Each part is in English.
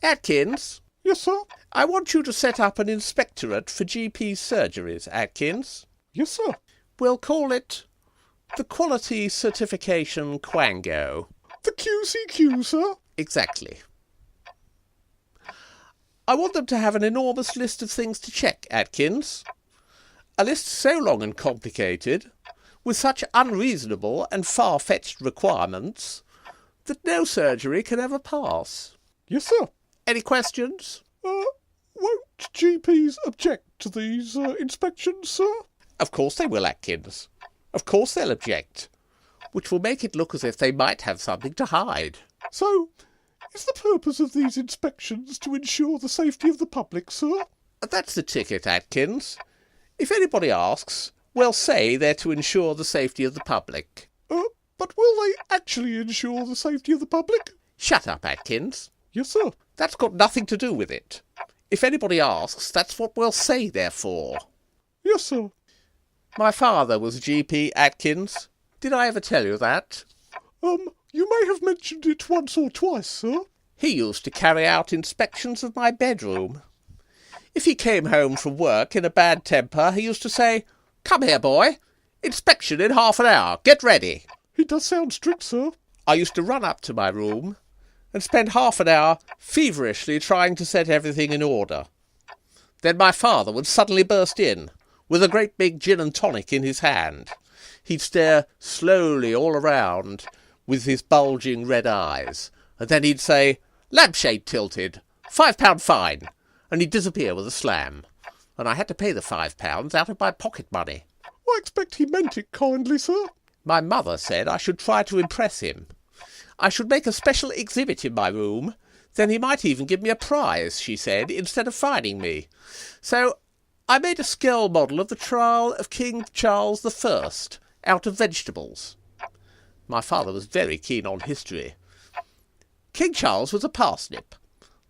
Atkins? Yes, sir? I want you to set up an inspectorate for GP surgeries, Atkins. Yes, sir. We'll call it the Quality Certification Quango. The QCQ, sir? Exactly. I want them to have an enormous list of things to check, Atkins. A list so long and complicated, with such unreasonable and far-fetched requirements, that no surgery can ever pass. Yes, sir. Any questions? Won't GPs object to these inspections, sir? Of course they will, Atkins. Of course they'll object, which will make it look as if they might have something to hide. So, is the purpose of these inspections to ensure the safety of the public, sir? That's the ticket, Atkins. If anybody asks, we'll say they're to ensure the safety of the public. But will they actually ensure the safety of the public? Shut up, Atkins. Yes, sir. That's got nothing to do with it. If anybody asks, that's what we'll say they're for. Yes, sir. My father was a GP, Atkins. Did I ever tell you that? You may have mentioned it once or twice, sir. He used to carry out inspections of my bedroom. If he came home from work in a bad temper, he used to say, "Come here, boy. Inspection in half an hour. Get ready." He does sound strict, sir. I used to run up to my room and spend half an hour feverishly trying to set everything in order. Then my father would suddenly burst in, with a great big gin and tonic in his hand. He'd stare slowly all around with his bulging red eyes, and then he'd say, "Lampshade tilted, £5 fine," and he'd disappear with a slam, and I had to pay the £5 out of my pocket money. I expect he meant it kindly, sir. My mother said I should try to impress him. I should make a special exhibit in my room, then he might even give me a prize, she said, instead of fining me. So I made a scale model of the trial of King Charles I out of vegetables. My father was very keen on history. King Charles was a parsnip.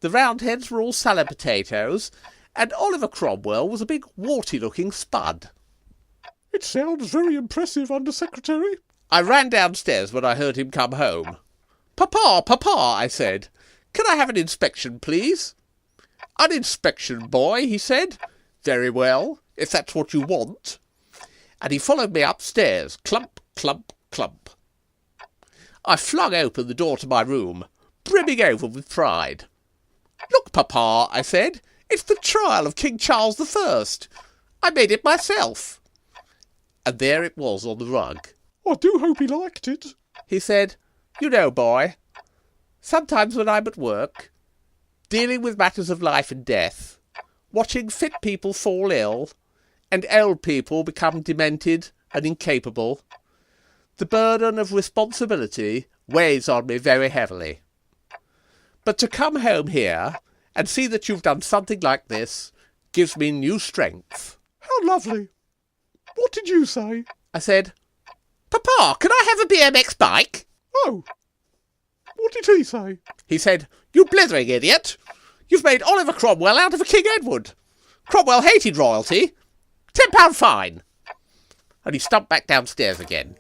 The Roundheads were all salad potatoes, and Oliver Cromwell was a big warty-looking spud. It sounds very impressive, Under Secretary. I ran downstairs when I heard him come home. "Papa, Papa," I said, "can I have an inspection, please?" "An inspection, boy," he said. "Very well, if that's what you want." And he followed me upstairs, clump, clump, clump. I flung open the door to my room, brimming over with pride. "Look, Papa," I said, "it's the trial of King Charles I. I made it myself." And there it was on the rug. I do hope he liked it. He said, "You know, boy, sometimes when I'm at work, dealing with matters of life and death, watching fit people fall ill, and old people become demented and incapable, the burden of responsibility weighs on me very heavily. But to come home here and see that you've done something like this gives me new strength." How lovely. What did you say? I said, "Papa, can I have a BMX bike?" Oh. What did he say? He said, "You blithering idiot! You've made Oliver Cromwell out of a King Edward. Cromwell hated royalty. £10 fine." And he stumped back downstairs again.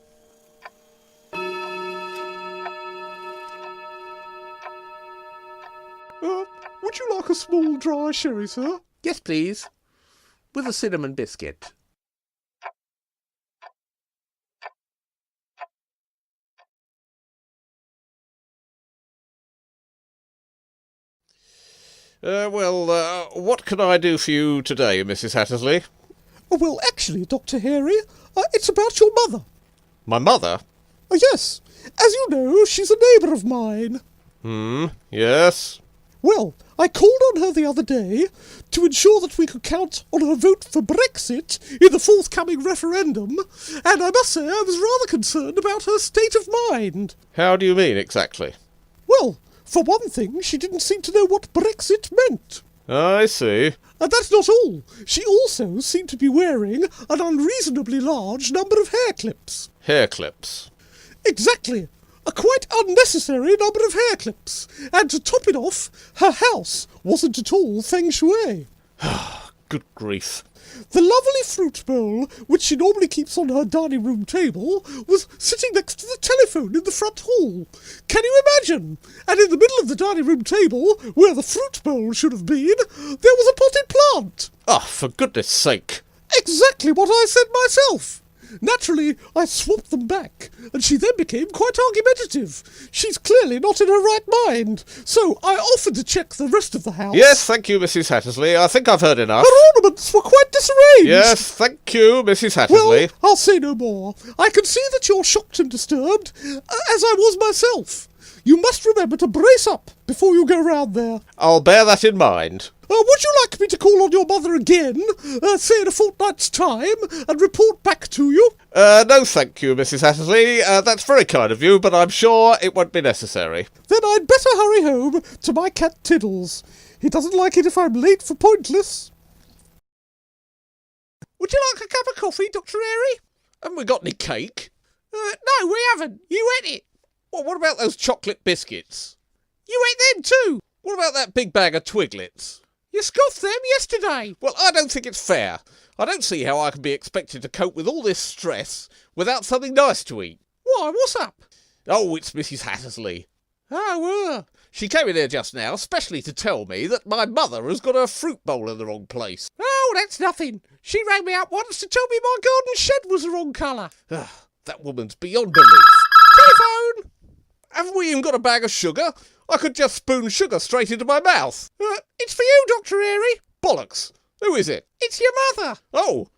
Would you like a small dry sherry, sir? Yes, please. With a cinnamon biscuit. What can I do for you today, Mrs. Hattersley? Well, actually, Dr. Harry, it's about your mother. My mother? Yes. As you know, she's a neighbour of mine. Yes. Well, I called on her the other day to ensure that we could count on her vote for Brexit in the forthcoming referendum, and I must say I was rather concerned about her state of mind. How do you mean, exactly? Well, for one thing, she didn't seem to know what Brexit meant. I see. And that's not all. She also seemed to be wearing an unreasonably large number of hair clips. Hair clips? Exactly. A quite unnecessary number of hair clips. And to top it off, her house wasn't at all feng shui. Good grief. The lovely fruit bowl, which she normally keeps on her dining room table, was sitting next to the telephone in the front hall. Can you imagine? And in the middle of the dining room table, where the fruit bowl should have been, there was a potted plant. Oh, for goodness sake. Exactly what I said myself. Naturally, I swapped them back, and she then became quite argumentative. She's clearly not in her right mind, so I offered to check the rest of the house. Yes, thank you, Mrs. Hattersley. I think I've heard enough. Her ornaments were quite disarranged. Yes, thank you, Mrs. Hattersley. Well, I'll say no more. I can see that you're shocked and disturbed, as I was myself. You must remember to brace up before you go round there. I'll bear that in mind. Would you like me to call on your mother again, say in a fortnight's time, and report back to you? No thank you, Mrs. Hattersley. That's very kind of you, but I'm sure it won't be necessary. Then I'd better hurry home to my cat Tiddles. He doesn't like it if I'm late for Pointless. Would you like a cup of coffee, Dr. Airy? Haven't we got any cake? No, we haven't. You ate it. Well, what about those chocolate biscuits? You ate them too. What about that big bag of Twiglets? You scoffed them yesterday. Well, I don't think it's fair. I don't see how I can be expected to cope with all this stress without something nice to eat. Why, what's up? Oh, it's Mrs. Hattersley. Oh, she came in here just now, specially to tell me that my mother has got her fruit bowl in the wrong place. Oh, that's nothing. She rang me up once to tell me my garden shed was the wrong colour. That woman's beyond belief. Telephone! Haven't we even got a bag of sugar? I could just spoon sugar straight into my mouth. It's for you, Dr. Airy. Bollocks. Who is it? It's your mother. Oh.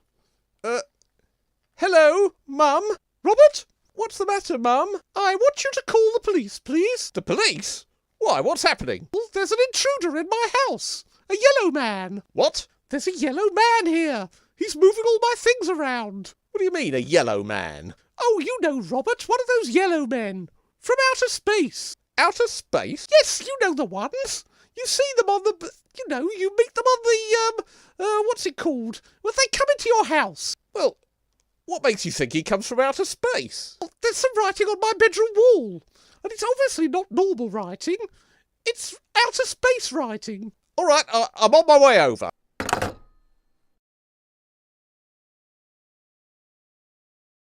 Hello, Mum. Robert? What's the matter, Mum? I want you to call the police, please. The police? Why, what's happening? Well, there's an intruder in my house. A yellow man. What? There's a yellow man here. He's moving all my things around. What do you mean, a yellow man? Oh, you know, Robert, one of those yellow men. From outer space. Outer space? Yes, you know the ones. You see them on the... You know, you meet them on the, what's it called? When they come into your house. Well, what makes you think he comes from outer space? Well, there's some writing on my bedroom wall. And it's obviously not normal writing. It's outer space writing. All right, I'm on my way over.